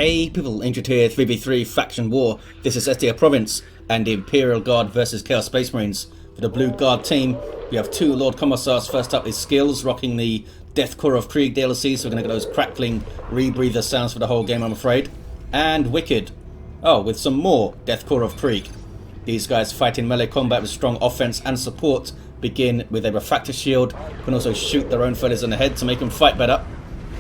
Hey people, Ancient here, 3v3 Faction War. This is SDA Province and the Imperial Guard versus Chaos Space Marines. For the Blue Guard team, we have two Lord Commissars. First up is Skills, rocking the Deathcore of Krieg DLC, so we're going to get those crackling rebreather sounds for the whole game, I'm afraid. And wikkyd, with some more Deathcore of Krieg. These guys fight in melee combat with strong offense and support, begin with a refractor shield, can also shoot their own fellas in the head to make them fight better.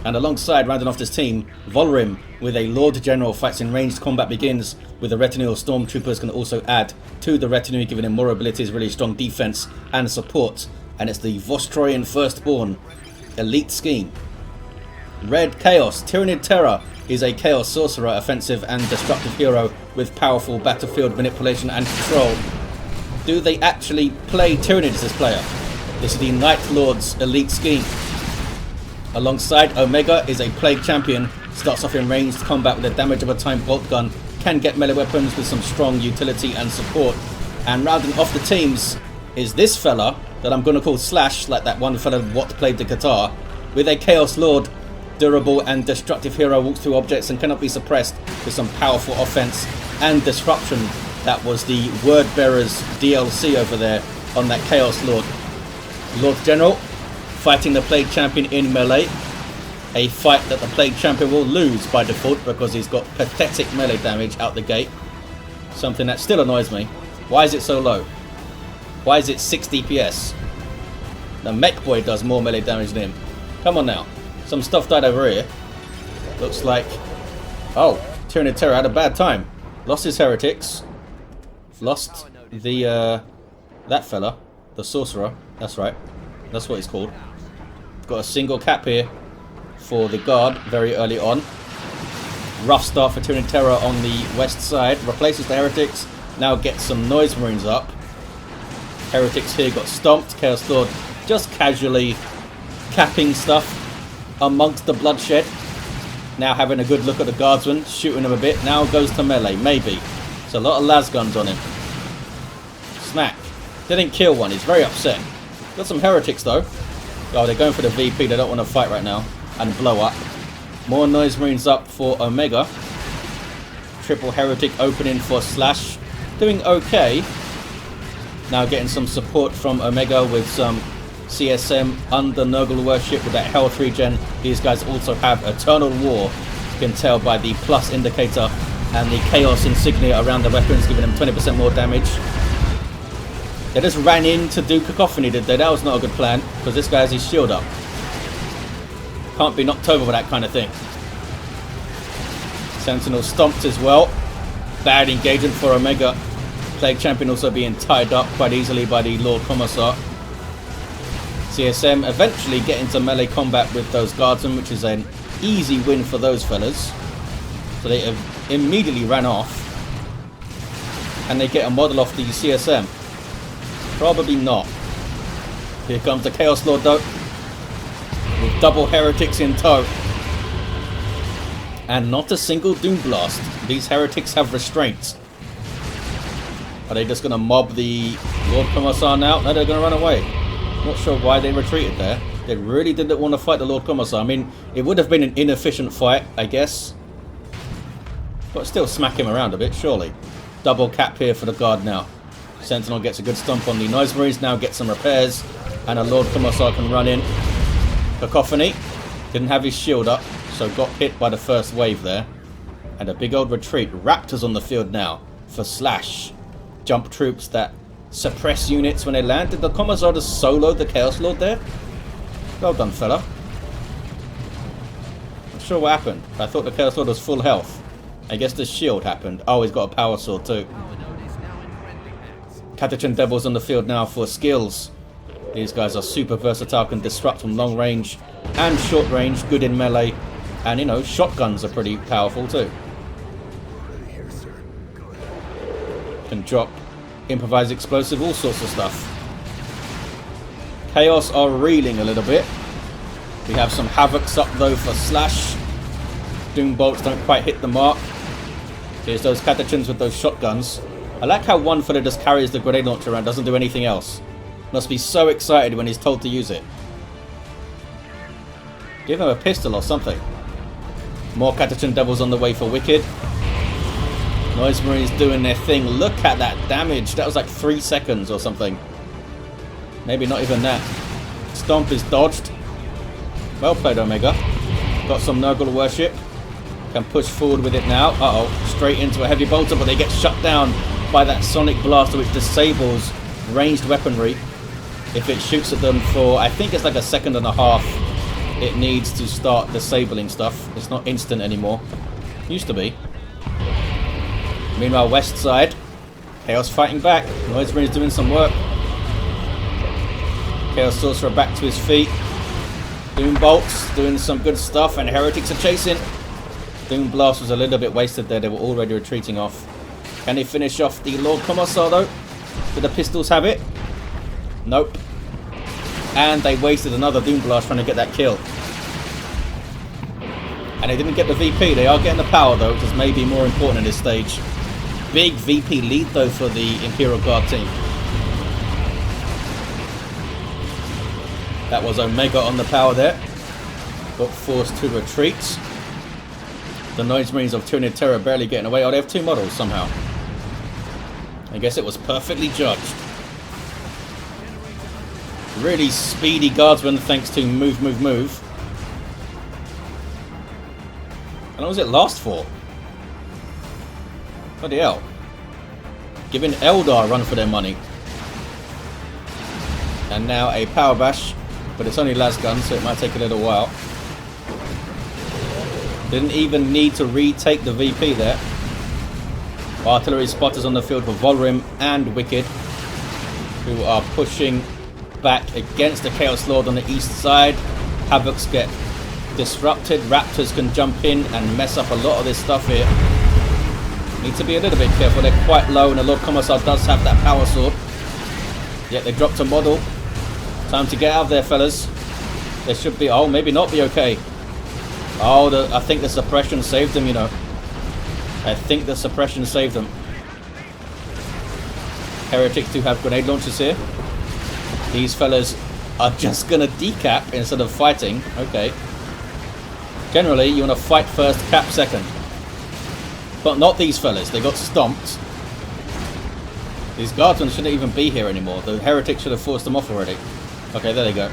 And alongside, rounding off this team, Volhrim, with a Lord General, fights in ranged combat, begins with a retinue of stormtroopers, can also add to the retinue, giving him more abilities, really strong defense and support. And it's the Vostroyan Firstborn elite scheme. Red Chaos, TyranidTerror is a Chaos Sorcerer, offensive and destructive hero with powerful battlefield manipulation and control. Do they actually play Tyranids, this player? This is the Night Lord's elite scheme. Alongside, Omega is a Plague Champion, starts off in ranged combat with the damage of a timed bolt gun, can get melee weapons with some strong utility and support. And rounding off the teams is this fella that I'm going to call Slash, like that one fella what played the guitar, with a Chaos Lord, durable and destructive hero, walks through objects and cannot be suppressed with some powerful offense and disruption. That was the Word Bearers DLC over there on that Chaos Lord. Lord General, fighting the Plague Champion in melee. A fight that the Plague Champion will lose by default because he's got pathetic melee damage out the gate. Something that still annoys me. Why is it so low? Why is it 6 DPS? The Mech Boy does more melee damage than him. Come on now. Some stuff died over here. Looks like... oh, TyranidTerror had a bad time. Lost his heretics. Lost the... that fella. The Sorcerer. That's right. That's what he's called. Got a single cap here for the guard very early on. Rough start for TyranidTerror on the west side. Replaces the heretics. Now gets some noise marines up. Heretics here got stomped. Chaos Lord just casually capping stuff amongst the bloodshed. Now having a good look at the guardsman, shooting him a bit. Now goes to melee, maybe. It's a lot of las guns on him. Smack. Didn't kill one, he's very upset. Got some heretics though. Oh, they're going for the VP, they don't want to fight right now. And blow up. More noise marines up for Omega. Triple heretic opening for Slash. Doing okay. Now getting some support from Omega with some CSM under Nurgle worship with that health regen. These guys also have Eternal War. You can tell by the plus indicator and the Chaos insignia around the weapons, giving them 20% more damage. They just ran in to do Cacophony, did they? That was not a good plan, because this guy has his shield up. Can't be knocked over with that kind of thing. Sentinel stomped as well. Bad engagement for Omega. Plague Champion also being tied up quite easily by the Lord Commissar. CSM eventually get into melee combat with those guardsmen, which is an easy win for those fellas. So they immediately ran off. And they get a model off the CSM. Probably not. Here comes the Chaos Lord though, with double heretics in tow. And not a single Doom Blast. These heretics have restraints. Are they just going to mob the Lord Commissar now? No, they're going to run away. Not sure why they retreated there. They really didn't want to fight the Lord Commissar. I mean, it would have been an inefficient fight, I guess. But still smack him around a bit, surely. Double cap here for the guard now. Sentinel gets a good stomp on the Noise Marines, now gets some repairs, and a Lord Commissar can run in. Cacophony didn't have his shield up, so got hit by the first wave there. And a big old retreat. Raptors on the field now for Slash. Jump troops that suppress units when they land. Did the Commissar just solo the Chaos Lord there? Well done, fella. Not sure what happened. I thought the Chaos Lord was full health. I guess the shield happened. Oh, he's got a power sword too. Catachan Devils on the field now for Skills. These guys are super versatile, can disrupt from long range and short range, good in melee, and you know, shotguns are pretty powerful too. Can drop improvised explosive, all sorts of stuff. Chaos are reeling a little bit. We have some Havocs up though for Slash. Doom Bolts don't quite hit the mark. Here's those Catachans with those shotguns. I like how one fella just carries the grenade launcher around, doesn't do anything else. Must be so excited when he's told to use it. Give him a pistol or something. More Catachan Devils on the way for wikkyd. Noise Marines doing their thing. Look at that damage. That was like 3 seconds or something. Maybe not even that. Stomp is dodged. Well played, Omega. Got some Nurgle worship. Can push forward with it now. Uh-oh. Straight into a heavy bolter, but they get shut down by that Sonic Blaster, which disables ranged weaponry. If it shoots at them for, I think it's like a second and a half, it needs to start disabling stuff. It's not instant anymore. Used to be. Meanwhile, west side. Chaos fighting back. Noise Marine is doing some work. Chaos Sorcerer back to his feet. Doom Bolts doing some good stuff, and Heretics are chasing. Doom Blast was a little bit wasted there. They were already retreating off. Can they finish off the Lord Commissar though? Did the pistols have it? Nope. And they wasted another Doom Blast trying to get that kill. And they didn't get the VP. They are getting the power though, which is maybe more important in this stage. Big VP lead though for the Imperial Guard team. That was Omega on the power there. Got forced to retreat. The Noise Marines of TyranidTerror barely getting away. Oh, they have 2 models somehow. I guess it was perfectly judged. Really speedy guardsman thanks to move. How long does it last for? Bloody hell. Giving Eldar a run for their money. And now a power bash. But it's only las gun, so it might take a little while. Didn't even need to retake the VP there. Artillery spotters on the field for Volhrim and wikkyd, who are pushing back against the Chaos Lord on the east side. Havocs get disrupted. Raptors can jump in and mess up a lot of this stuff here. Need to be a little bit careful. They're quite low, and the Lord Commissar does have that power sword. Yet they dropped a model. Time to get out of there, fellas. They should be... Oh, maybe not be okay. Oh, I think the suppression saved them, you know. I think the suppression saved them. Heretics do have grenade launchers here. These fellas are just going to decap instead of fighting. Okay. Generally, you want to fight first, cap second. But not these fellas. They got stomped. These guardsmen shouldn't even be here anymore. The heretics should have forced them off already. Okay, there they go.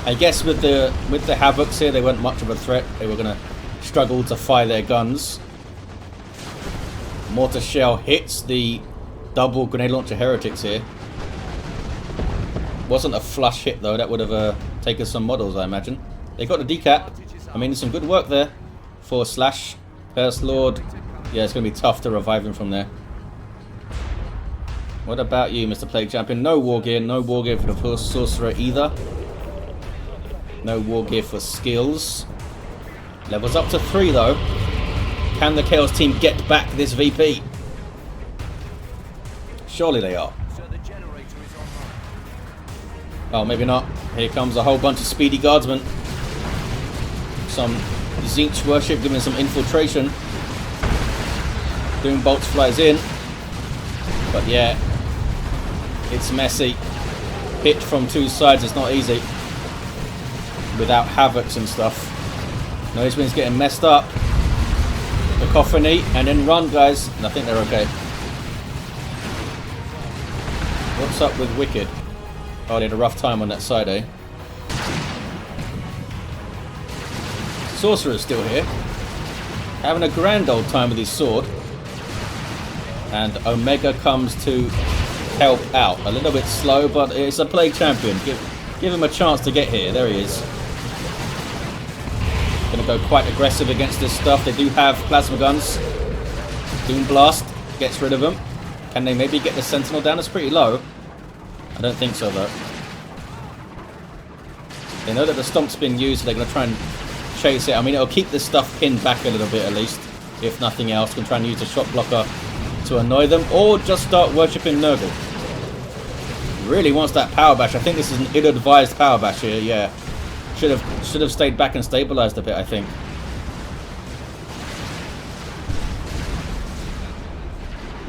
I guess with the Havocs here, they weren't much of a threat. They were going to struggle to fire their guns. Mortar shell hits the double grenade launcher heretics here. Wasn't a flush hit though. That would have taken some models, I imagine. They got the decap. I mean, some good work there for Slash. Curse Lord. Yeah, it's going to be tough to revive him from there. What about you, Mr. Plague Champion? No war gear. No war gear for the Sorcerer either. No war gear for skills. Levels up to 3 though. Can the Chaos team get back this VP? Surely they are. Oh, maybe not. Here comes a whole bunch of speedy guardsmen. Some Tzeentch worship giving some infiltration. Doom Bolts flies in. But yeah, it's messy. Hit from 2 sides, it's not easy. Without Havocs and stuff. Noise Wind's getting messed up. Cacophony, and then run, guys. And I think they're okay. What's up with wikkyd? Oh, they had a rough time on that side, eh? Sorcerer's still here. Having a grand old time with his sword. And Omega comes to help out. A little bit slow, but it's a Plague Champion. Give him a chance to get here. There he is. Going to go quite aggressive against this stuff. They do have plasma guns. Doom Blast gets rid of them. Can they maybe get the Sentinel down? It's pretty low. I don't think so, though. They know that the Stomp's been used, so they're going to try and chase it. I mean, it'll keep this stuff pinned back a little bit, at least. If nothing else, can try and use a shot blocker to annoy them, or just start worshipping Nurgle. Really wants that power bash. I think this is an ill-advised power bash here, yeah. Should have stayed back and stabilized a bit, I think.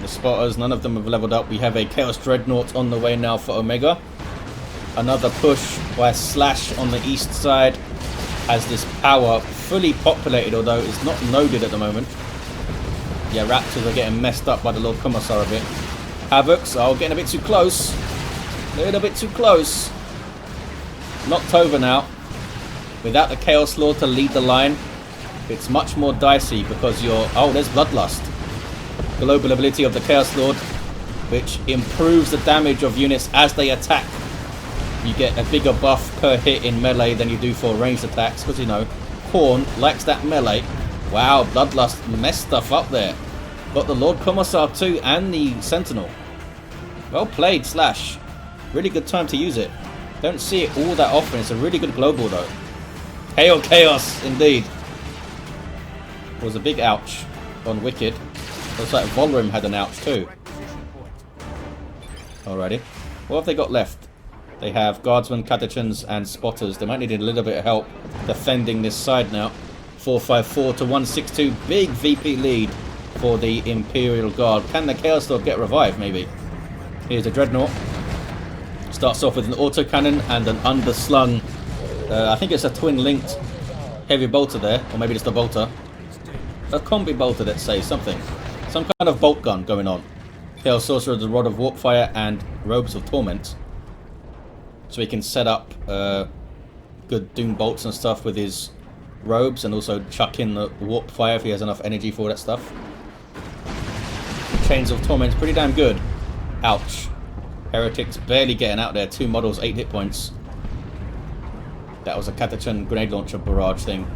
The spotters, none of them have leveled up. We have a Chaos Dreadnought on the way now for Omega. Another push by Slash on the east side. has this power fully populated, although it's not noded at the moment. Yeah, Raptors are getting messed up by the Lord Commissar a bit. Havocs, oh, getting a bit too close. A little bit too close. Knocked over now. Without the Chaos Lord to lead the line, it's much more dicey because you're... Oh, there's Bloodlust. Global ability of the Chaos Lord, which improves the damage of units as they attack. You get a bigger buff per hit in melee than you do for ranged attacks, because, you know, Khorne likes that melee. Wow, Bloodlust messed stuff up there. Got the Lord Commissar too, and the Sentinel. Well played, Slash. Really good time to use it. Don't see it all that often. It's a really good global, though. Hail Chaos, indeed. It was a big ouch on wikkyd. Looks like Volhrim had an ouch too. Alrighty. What have they got left? They have Guardsmen, Catechans, and Spotters. They might need a little bit of help defending this side now. 454 to 162. Big VP lead for the Imperial Guard. Can the Chaos Lord get revived, maybe? Here's a Dreadnought. Starts off with an autocannon and an underslung... I think it's a twin-linked heavy bolter there. Or maybe just a bolter. A combi bolter, let's say. Something. Some kind of bolt gun going on. Chaos Sorcerer, the Rod of Warpfire, and Robes of Torment. So he can set up good Doom bolts and stuff with his robes, and also chuck in the warp fire if he has enough energy for that stuff. Chains of Torment, pretty damn good. Ouch. Heretics barely getting out there. 2 models, 8 hit points. That was a Catechan grenade launcher barrage thing.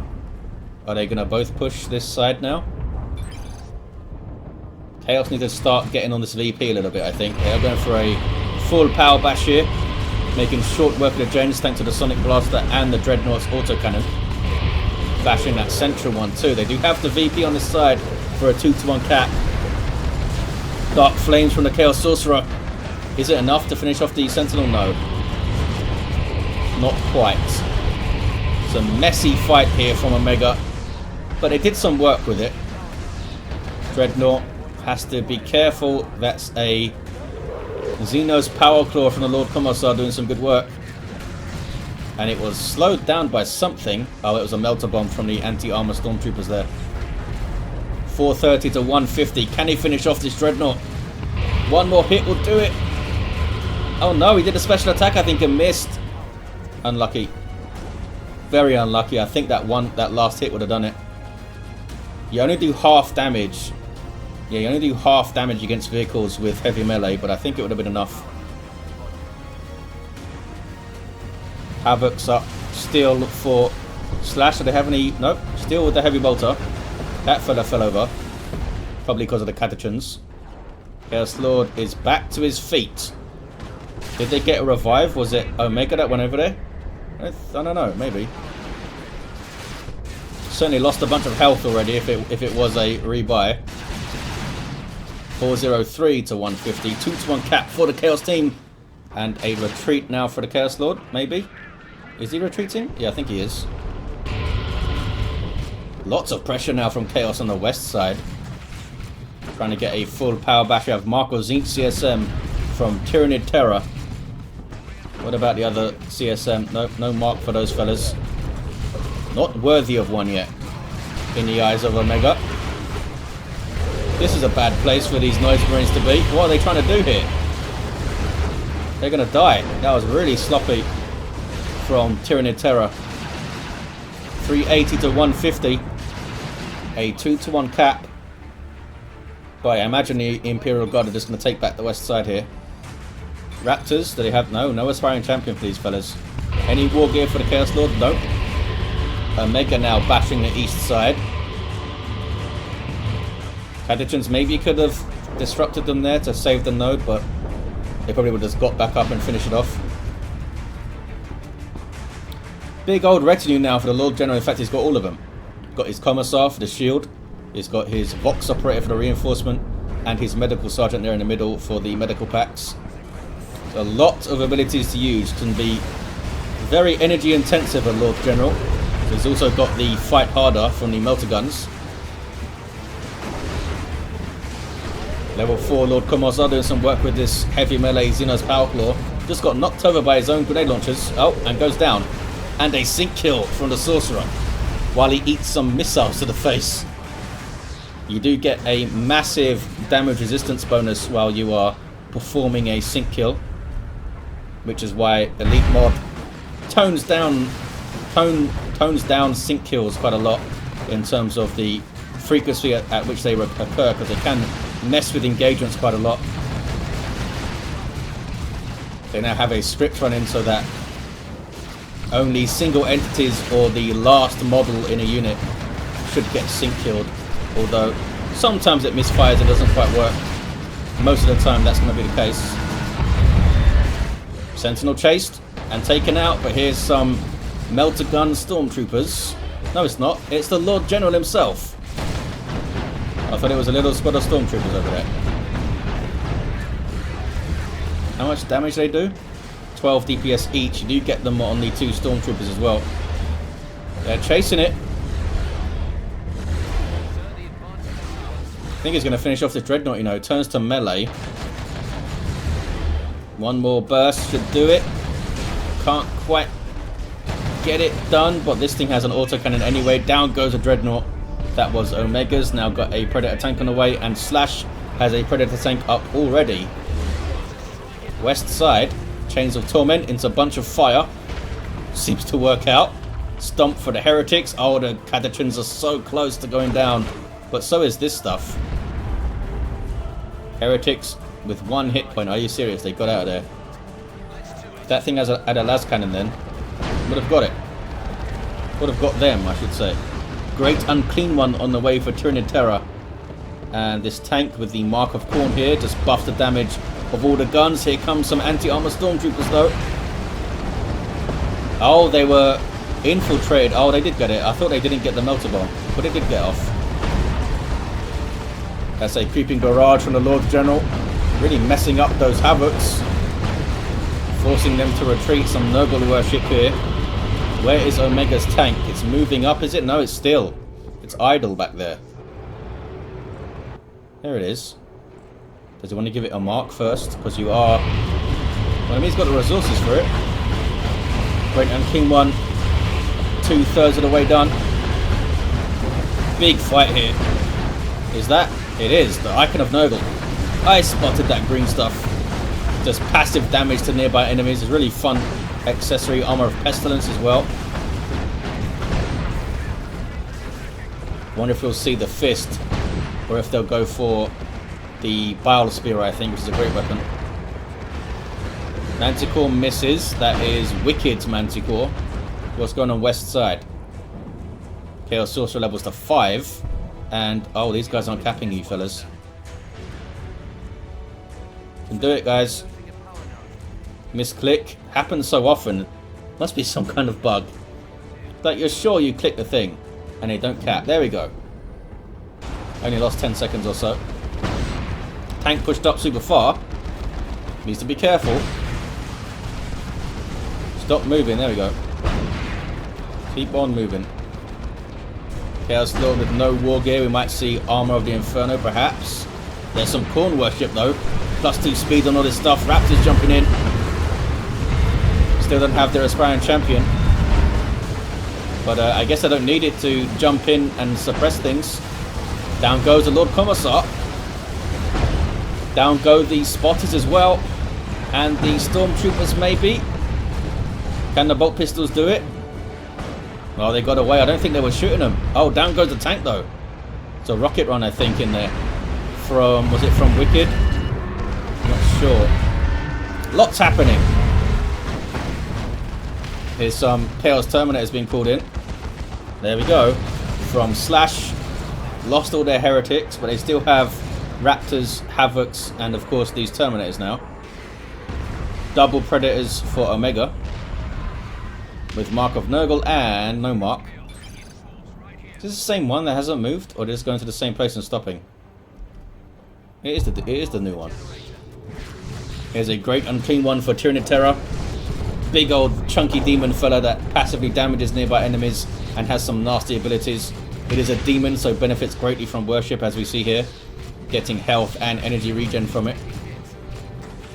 Are they going to both push this side now? Chaos need to start getting on this VP a little bit, I think. They're going for a full power bash here. Making short work of the gens thanks to the Sonic Blaster and the Dreadnought's autocannon. Flashing that central one too. They do have the VP on this side for a 2-to-1 cap. Dark Flames from the Chaos Sorcerer. Is it enough to finish off the Sentinel? No. Not quite. It's a messy fight here from Omega. But they did some work with it. Dreadnought has to be careful. That's a Xenos Power Claw from the Lord Commissar doing some good work. And it was slowed down by something. Oh, it was a Melter Bomb from the anti-armor stormtroopers there. 430 to 150. Can he finish off this Dreadnought? One more hit will do it. Oh no, he did a special attack, I think, and missed. Unlucky. Very unlucky. I think that last hit would have done it. You only do half damage. Yeah, you only do half damage against vehicles with heavy melee, but I think it would have been enough. Havoc's up. Steel for Slash. Do they have any? Nope. Steel with the heavy bolter. That fella fell over. Probably because of the Catechans. Chaos Lord is back to his feet. Did they get a revive? Was it Omega that went over there? I don't know. Maybe. Certainly lost a bunch of health already if it was a rebuy. 403 to 150. 2-to-1 cap for the Chaos team. And a retreat now for the Chaos Lord, maybe? Is he retreating? Yeah, I think he is. Lots of pressure now from Chaos on the west side. Trying to get a full power bash. We have Marco Zink CSM from TyranidTerror. What about the other CSM? Nope, no mark for those fellas. Not worthy of one yet. In the eyes of Omega. This is a bad place for these Noise Marines to be. What are they trying to do here? They're going to die. That was really sloppy from TyranidTerror. 380 to 150. A 2-to-1 cap. But I imagine the Imperial Guard are just going to take back the west side here. Raptors, do they have... No aspiring champion, please, fellas. Any war gear for the Chaos Lord? No. Omega now bashing the east side. Catechans maybe could have disrupted them there to save the node, but they probably would have just got back up and finished it off. Big old retinue now for the Lord General. In fact, he's got all of them. Got his Commissar for the shield. He's got his Vox Operator for the reinforcement. And his Medical Sergeant there in the middle for the medical packs. So a lot of abilities to use. Can be very energy intensive, a Lord General. So he's also got the Fight Harder from the Melter Guns. Level 4 Lord Commissar doing some work with this heavy melee Xenos Power Claw. Just got knocked over by his own grenade launchers. Oh, and goes down. And a sync kill from the Sorcerer while he eats some missiles to the face. You do get a massive damage resistance bonus while you are performing a sync kill, which is why Elite Mod tones down sync kills quite a lot in terms of the frequency at which they occur, because they can mess with engagements quite a lot. They now have a script running so that only single entities or the last model in a unit should get sync killed, although sometimes it misfires, it doesn't quite work. Most of the time that's going to be the case. Sentinel chased and taken out, but here's some melter gun stormtroopers. No, it's not. It's the Lord General himself. I thought it was a little squad of stormtroopers over there. How much damage they do? 12 DPS each. You do get them on the 2 stormtroopers as well. They're chasing it. I think he's going to finish off this dreadnought, you know. Turns to melee. One more burst should do it. Can't quite get it done, but this thing has an autocannon anyway. Down goes a dreadnought. That was Omega's. Now got a Predator tank on the way, and Slash has a Predator tank up already. West side, Chains of Torment into a bunch of fire. Seems to work out. Stomp for the Heretics. Oh, the Catachins are so close to going down, but so is this stuff. Heretics with 1 hit point. Are you serious? They got out of there. If that thing had a las cannon then, would have got it. Would have got them, I should say. Great Unclean One on the way for TyranidTerror. And this tank with the Mark of Khorne here just buffed the damage of all the guns. Here comes some anti-armor stormtroopers though. Oh, they were infiltrated. Oh, they did get it. I thought they didn't get the melter bomb, but it did get off. That's a creeping barrage from the Lord General. Really messing up those Havocs. Forcing them to retreat. Some noble worship here. Where is Omega's tank? It's moving up, is it? No, it's still. It's idle back there. There it is. Does he want to give it a mark first? Because you are... Well, I mean, he's got the resources for it. Great Unclean One. 2/3 of the way done. Big fight here. Is that? It is. The Icon of Nurgle. I spotted that green stuff. Just passive damage to nearby enemies. It's really fun accessory. Armor of Pestilence as well. Wonder if we'll see the Fist, or if they'll go for the Bile Spear, I think, which is a great weapon. Manticore misses. That is Wikkyd's Manticore. What's going on west side? Chaos Sorcerer levels to 5. And, oh, these guys aren't capping you, fellas. Can do it, guys. Misclick. Happens so often. Must be some kind of bug. Like, you're sure you click the thing, and they don't cap. There we go. Only lost 10 seconds or so. Tank pushed up super far. Needs to be careful. Stop moving. There we go. Keep on moving. Chaos Lord with no war gear. We might see Armor of the Inferno, perhaps. There's some Khorne worship, though. +2 speed on all this stuff. Raptors jumping in. Still don't have their aspiring champion. But I guess I don't need it to jump in and suppress things. Down goes the Lord Commissar. Down go the spotters as well. And the stormtroopers maybe. Can the bolt pistols do it? Oh, they got away. I don't think they were shooting them. Oh, down goes the tank though. It's a rocket run, I think, in there. From, was it from wikkyd? I'm not sure. Lots happening. Here's some Chaos Terminators being called in. There we go. From Slash. Lost all their heretics, but they still have Raptors, Havocs, and of course these Terminators now. Double Predators for Omega. With Mark of Nurgle and no mark. Is this the same one that hasn't moved, or just going to the same place and stopping? It is the new one. Here's a Great Unclean One for TyranidTerror. Big old chunky demon fella that passively damages nearby enemies and has some nasty abilities. It is a demon, so benefits greatly from worship, as we see here. Getting health and energy regen from it.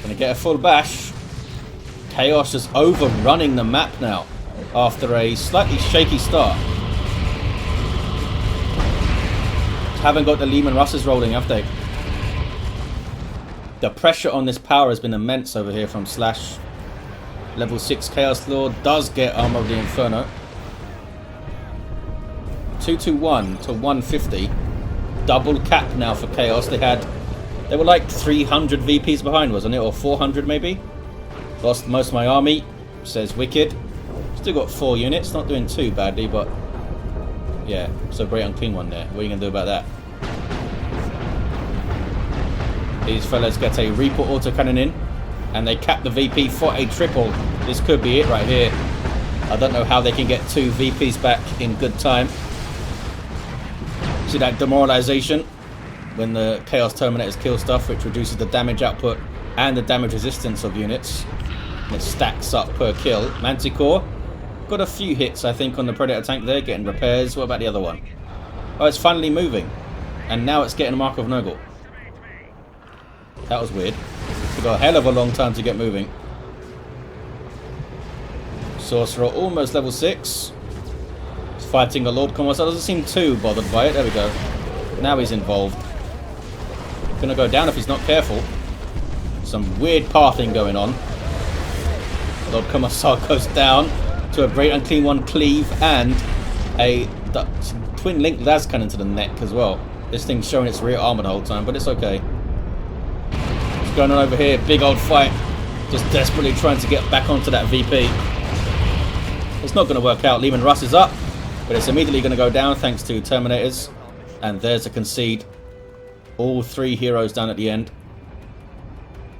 Gonna get a full bash. Chaos just overrunning the map now. after a slightly shaky start. Haven't got the Lehman Russes rolling, have they? The pressure on this power has been immense over here from Slash. Level 6 Chaos Lord does get Armor of the Inferno. 221 to 150. Double cap now for Chaos. They were like 300 VPs behind, wasn't it? Or 400 maybe? Lost most of my army, says wikkyd. Still got 4 units, not doing too badly, but yeah, so great unclean one there. What are you going to do about that? These fellas get a Reaper autocannon in, and they cap the VP for a triple. This could be it right here. I don't know how they can get 2 VPs back in good time. See that demoralization when the Chaos Terminators kill stuff, which reduces the damage output and the damage resistance of units. And it stacks up per kill. Manticore got a few hits, I think, on the Predator tank there, getting repairs. What about the other one? Oh, it's finally moving. And now it's getting a Mark of Nurgle. That was weird. It got a hell of a long time to get moving. Sorcerer almost level 6. He's fighting a Lord Commissar. Doesn't seem too bothered by it. There we go. Now he's involved. Gonna go down if he's not careful. Some weird pathing going on. Lord Commissar goes down to a great unclean one cleave and a twin link las cannon to the neck as well. This thing's showing its rear armor the whole time, but it's okay. What's going on over here? Big old fight. Just desperately trying to get back onto that VP. It's not going to work out. Lehman Russ is up, but it's immediately going to go down thanks to Terminators. And there's a concede. All 3 heroes down at the end.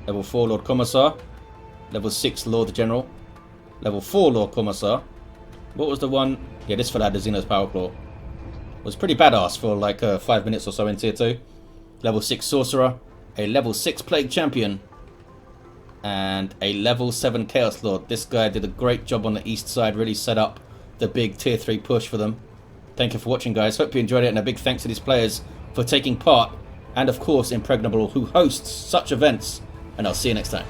Level 4 Lord Commissar. Level 6 Lord General. Level 4 Lord Commissar. What was the one? Yeah, this fella had the Xenos Power Claw. Was pretty badass for like 5 minutes or so in Tier 2. Level 6 Sorcerer. A level 6 Plague Champion. And a level 7 Chaos Lord. This guy did a great job on the east side. Really set up the big Tier 3 push for them. Thank you for watching, guys. Hope you enjoyed it. And a big thanks to these players for taking part. And of course, Impregnable, who hosts such events. And I'll see you next time.